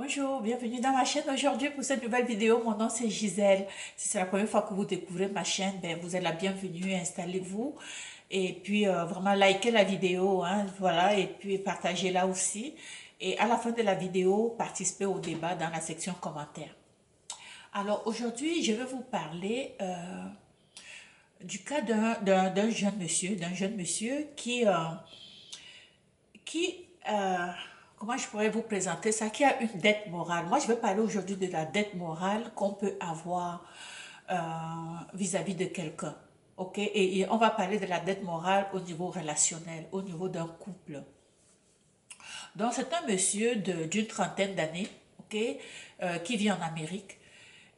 Bonjour, bienvenue dans ma chaîne aujourd'hui pour cette nouvelle vidéo. Mon nom c'est Gisèle. Si c'est la première fois que vous découvrez ma chaîne, ben, vous êtes la bienvenue, installez-vous et puis vraiment likez la vidéo, hein, voilà, et puis partagez-la aussi. Et à la fin de la vidéo, participez au débat dans la section commentaires. Alors aujourd'hui, je vais vous parler du cas d'un jeune monsieur qui, comment je pourrais vous présenter ça, qui a une dette morale. Moi, je vais parler aujourd'hui de la dette morale qu'on peut avoir euh, vis-à-vis de quelqu'un. OK? Et on va parler de la dette morale au niveau relationnel, au niveau d'un couple. Donc, c'est un monsieur d'une trentaine d'années, OK? Qui vit en Amérique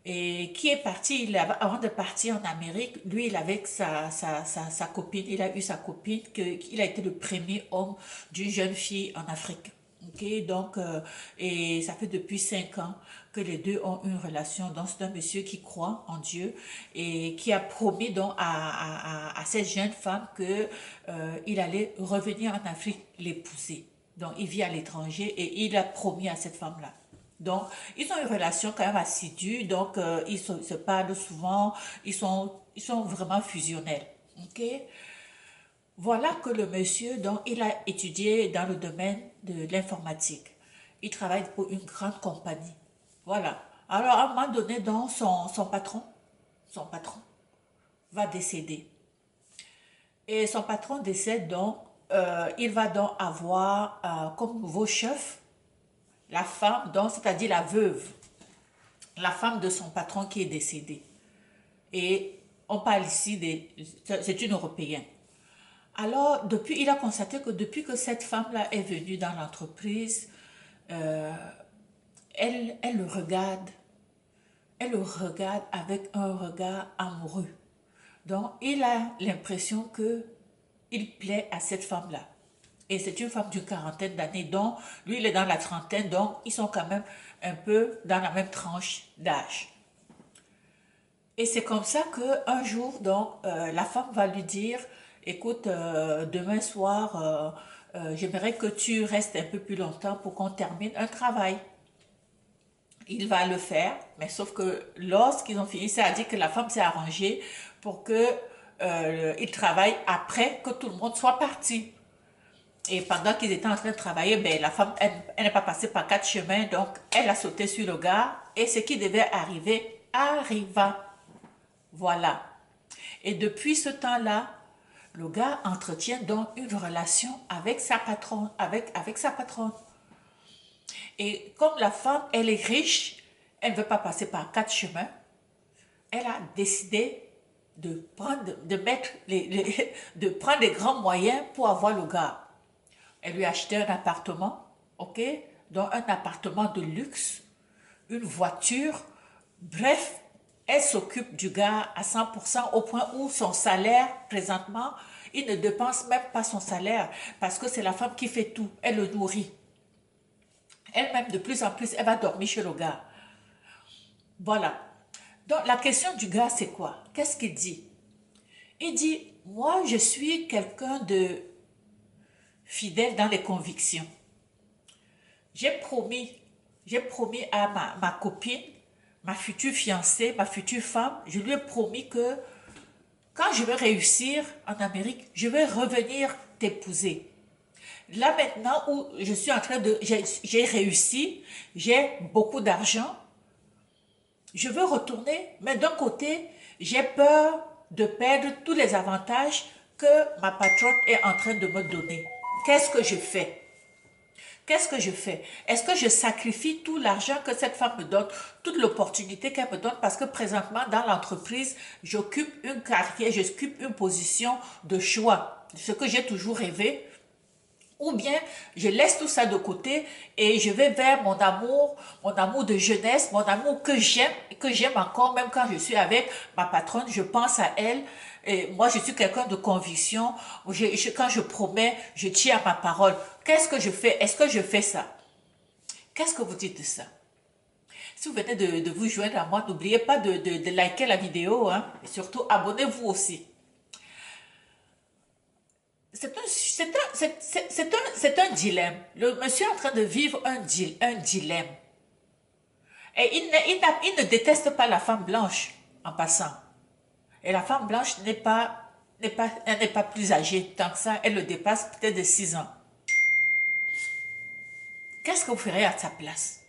et qui est parti, avant de partir en Amérique, lui, il avait sa copine, il a eu sa copine, il a été le premier homme d'une jeune fille en Afrique. Ok, donc, et ça fait depuis 5 ans que les deux ont une relation. Donc, c'est un monsieur qui croit en Dieu et qui a promis donc à cette jeune femme que il allait revenir en Afrique l'épouser. Donc, il vit à l'étranger et il a promis à cette femme-là. Donc, ils ont une relation quand même assidue, donc se parlent souvent, ils sont vraiment fusionnels. Ok? Voilà que le monsieur, donc, il a étudié dans le domaine de l'informatique. Il travaille pour une grande compagnie. Voilà. Alors, à un moment donné, donc, son patron va décéder. Et son patron décède, donc, il va donc avoir comme nouveau chef la femme, donc, c'est-à-dire la veuve, la femme de son patron qui est décédé. Et on parle ici c'est une Européenne. Alors, il a constaté que depuis que cette femme-là est venue dans l'entreprise, euh, elle le regarde, elle le regarde avec un regard amoureux. Donc, il a l'impression que il plaît à cette femme-là. Et c'est une femme d'une quarantaine d'années, donc lui, il est dans la trentaine, donc ils sont quand même un peu dans la même tranche d'âge. Et c'est comme ça qu'un jour, donc, la femme va lui dire, écoute, demain soir, j'aimerais que tu restes un peu plus longtemps pour qu'on termine un travail. Il va le faire, mais sauf que lorsqu'ils ont fini, c'est-à-dire que la femme s'est arrangée pour que il travaille après que tout le monde soit parti. Et pendant qu'ils étaient en train de travailler, ben, la femme, elle n'est pas passée par 4 chemins, donc elle a sauté sur le gars et ce qui devait arriver arriva. Voilà. Et depuis ce temps-là, le gars entretient donc une relation avec sa patronne, avec sa patronne. Et comme la femme, elle est riche, elle ne veut pas passer par 4 chemins, elle a décidé de prendre les grands moyens pour avoir le gars. Elle lui a acheté un appartement, ok? Donc un appartement de luxe, une voiture, bref, elle s'occupe du gars à 100% au point où son salaire, présentement, il ne dépense même pas son salaire parce que c'est la femme qui fait tout, elle le nourrit. Elle-même, de plus en plus, elle va dormir chez le gars. Voilà. Donc la question du gars, c'est quoi? Qu'est-ce qu'il dit? Il dit, moi, je suis quelqu'un de fidèle dans les convictions. J'ai promis, j'ai promis à ma copine, ma future fiancée, ma future femme, je lui ai promis que quand je vais réussir en Amérique, je vais revenir t'épouser. Là maintenant où je suis en train de, j'ai réussi, j'ai beaucoup d'argent, je veux retourner, mais d'un côté, j'ai peur de perdre tous les avantages que ma patronne est en train de me donner. Qu'est-ce que je fais? Qu'est-ce que je fais? Est-ce que je sacrifie tout l'argent que cette femme me donne, toute l'opportunité qu'elle me donne parce que présentement dans l'entreprise, j'occupe une carrière, j'occupe une position de choix, ce que j'ai toujours rêvé, ou bien je laisse tout ça de côté et je vais vers mon amour de jeunesse, mon amour que j'aime encore, même quand je suis avec ma patronne, je pense à elle. Et moi, je suis quelqu'un de conviction. Quand je promets, je tiens à ma parole. Qu'est-ce que je fais? Est-ce que je fais ça? Qu'est-ce que vous dites de ça? Si vous venez de vous joindre à moi, n'oubliez pas de liker la vidéo, hein, et surtout abonnez-vous aussi. C'est un dilemme. Le monsieur est en train de vivre un dilemme. Et il ne déteste pas la femme blanche, en passant. Et la femme blanche elle n'est pas plus âgée tant que ça, elle le dépasse peut-être de 6 ans. Qu'est-ce que vous ferez à sa place?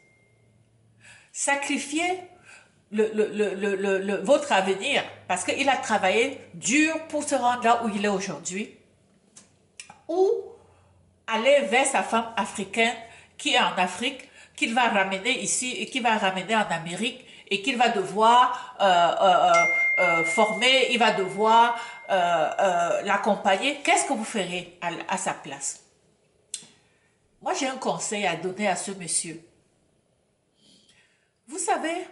Sacrifier votre avenir parce qu'il a travaillé dur pour se rendre là où il est aujourd'hui, ou aller vers sa femme africaine qui est en Afrique, qu'il va ramener ici et qu'il va ramener en Amérique et qu'il va devoir former, il va devoir l'accompagner. Qu'est-ce que vous ferez à sa place? Moi, j'ai un conseil à donner à ce monsieur. Vous savez,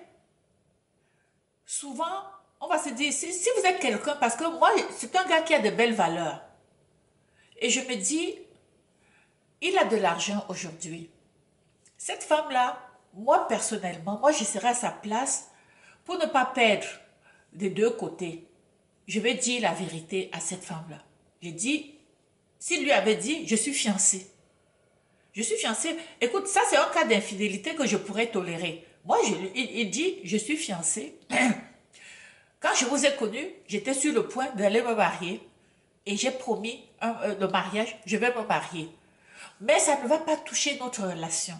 souvent, on va se dire, si vous êtes quelqu'un, parce que moi, c'est un gars qui a de belles valeurs. Et je me dis, il a de l'argent aujourd'hui. Cette femme-là, moi personnellement, moi je serais à sa place pour ne pas perdre des deux côtés. Je vais dire la vérité à cette femme-là. Je dis, s'il lui avait dit, je suis fiancée. Je suis fiancée. Écoute, ça c'est un cas d'infidélité que je pourrais tolérer. Moi, il dit, je suis fiancée. Quand je vous ai connu, j'étais sur le point d'aller me marier. Et j'ai promis le mariage, je vais me marier. Mais ça ne va pas toucher notre relation.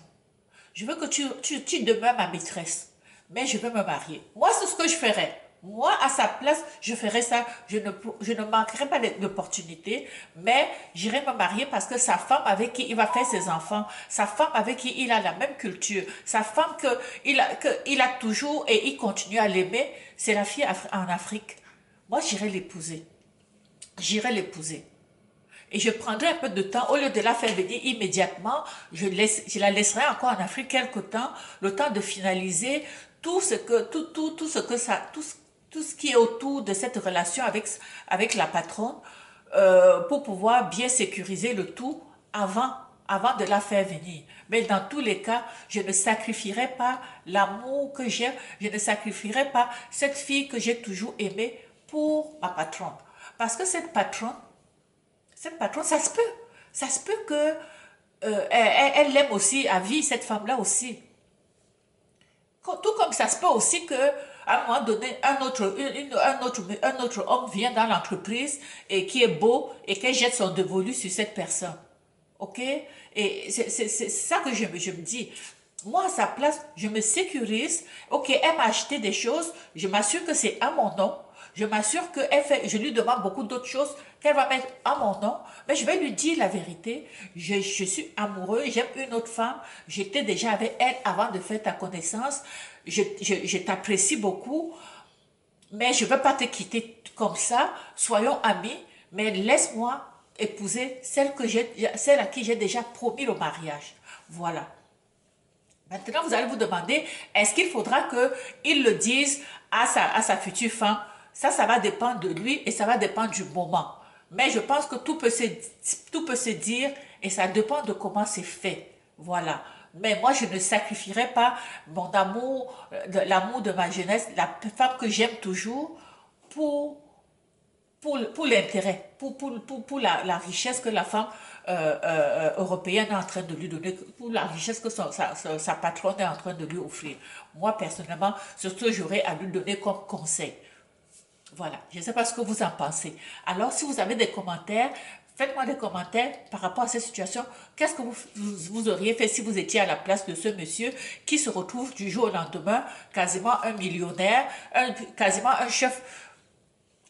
Je veux que tu demeures ma maîtresse. Mais je veux me marier. Moi, c'est ce que je ferais. Moi, à sa place, je ferais ça. Je ne manquerai pas d'opportunité, mais j'irai me marier parce que sa femme avec qui il va faire ses enfants, sa femme avec qui il a la même culture, sa femme qu'il a toujours et il continue à l'aimer, c'est la fille en Afrique. Moi, j'irai l'épouser. J'irai l'épouser. Et je prendrai un peu de temps, au lieu de la faire venir immédiatement, je la laisserai encore en Afrique quelque temps, le temps de finaliser tout ce qui est autour de cette relation avec la patronne, pour pouvoir bien sécuriser le tout avant de la faire venir. Mais dans tous les cas, je ne sacrifierai pas l'amour que j'ai, je ne sacrifierai pas cette fille que j'ai toujours aimée pour ma patronne. Parce que cette patronne, ça se peut. Ça se peut que elle l'aime aussi à vie, cette femme-là aussi. Tout comme ça se peut aussi que à un moment donné, un autre homme vient dans l'entreprise et qui est beau et qu'elle jette son dévolu sur cette personne. OK? Et c'est ça que je me dis. Moi, à sa place, je me sécurise. OK, elle m'a acheté des choses. Je m'assure que c'est à mon nom. Je m'assure qu'elle fait, je lui demande beaucoup d'autres choses qu'elle va mettre à mon nom, mais je vais lui dire la vérité. Je suis amoureux, j'aime une autre femme, j'étais déjà avec elle avant de faire ta connaissance, je t'apprécie beaucoup, mais je ne veux pas te quitter comme ça, soyons amis, mais laisse-moi épouser celle à qui j'ai déjà promis le mariage. Voilà. Maintenant, vous allez vous demander, est-ce qu'il faudra qu'il le dise à sa future femme? Ça va dépendre de lui et ça va dépendre du moment. Mais je pense que tout peut se dire et ça dépend de comment c'est fait. Voilà. Mais moi, je ne sacrifierai pas mon amour, l'amour de ma jeunesse, la femme que j'aime toujours, pour l'intérêt, pour la richesse que la femme européenne est en train de lui donner, pour la richesse que sa patronne est en train de lui offrir. Moi, personnellement, c'est ce que j'aurais à lui donner comme conseil. Voilà, je ne sais pas ce que vous en pensez. Alors, si vous avez des commentaires, faites-moi des commentaires par rapport à cette situation. Qu'est-ce que vous auriez fait si vous étiez à la place de ce monsieur qui se retrouve du jour au lendemain quasiment un millionnaire, quasiment un chef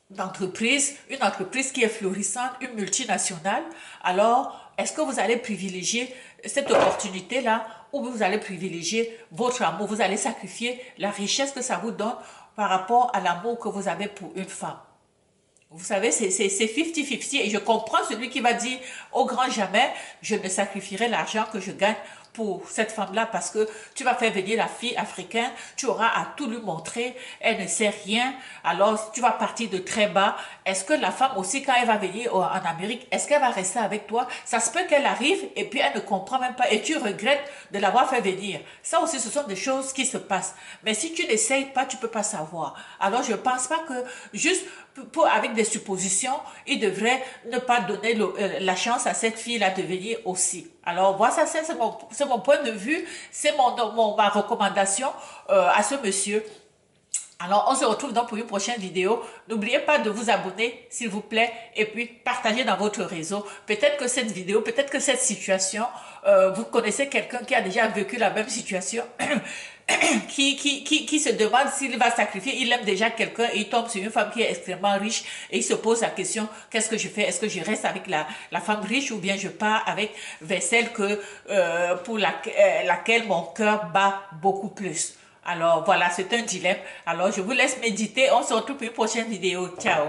d'entreprise, une entreprise qui est florissante, une multinationale? Alors, est-ce que vous allez privilégier cette opportunité-là ou vous allez privilégier votre amour? Vous allez sacrifier la richesse que ça vous donne par rapport à l'amour que vous avez pour une femme. Vous savez, c'est 50-50 et je comprends celui qui va dire au grand jamais, je ne sacrifierai l'argent que je gagne pour cette femme-là parce que tu vas faire venir la fille africaine, tu auras à tout lui montrer, elle ne sait rien, alors tu vas partir de très bas. Est-ce que la femme aussi, quand elle va venir en Amérique, est-ce qu'elle va rester avec toi? Ça se peut qu'elle arrive et puis elle ne comprend même pas et tu regrettes de l'avoir fait venir. Ça aussi, ce sont des choses qui se passent. Mais si tu n'essayes pas, tu ne peux pas savoir. Alors, je ne pense pas que juste avec des suppositions, il devrait ne pas donner la chance à cette fille-là de venir aussi. Alors, voilà, ça, c'est mon point de vue, c'est ma recommandation à ce monsieur. Alors, on se retrouve donc pour une prochaine vidéo. N'oubliez pas de vous abonner, s'il vous plaît, et puis partagez dans votre réseau. Peut-être que cette vidéo, peut-être que cette situation, vous connaissez quelqu'un qui a déjà vécu la même situation, qui se demande s'il va sacrifier. Il aime déjà quelqu'un et il tombe sur une femme qui est extrêmement riche et il se pose la question, qu'est-ce que je fais? Est-ce que je reste avec la femme riche ou bien je pars avec vers celle pour laquelle mon cœur bat beaucoup plus? Alors voilà, c'est un dilemme. Alors je vous laisse méditer. On se retrouve pour une prochaine vidéo. Ciao.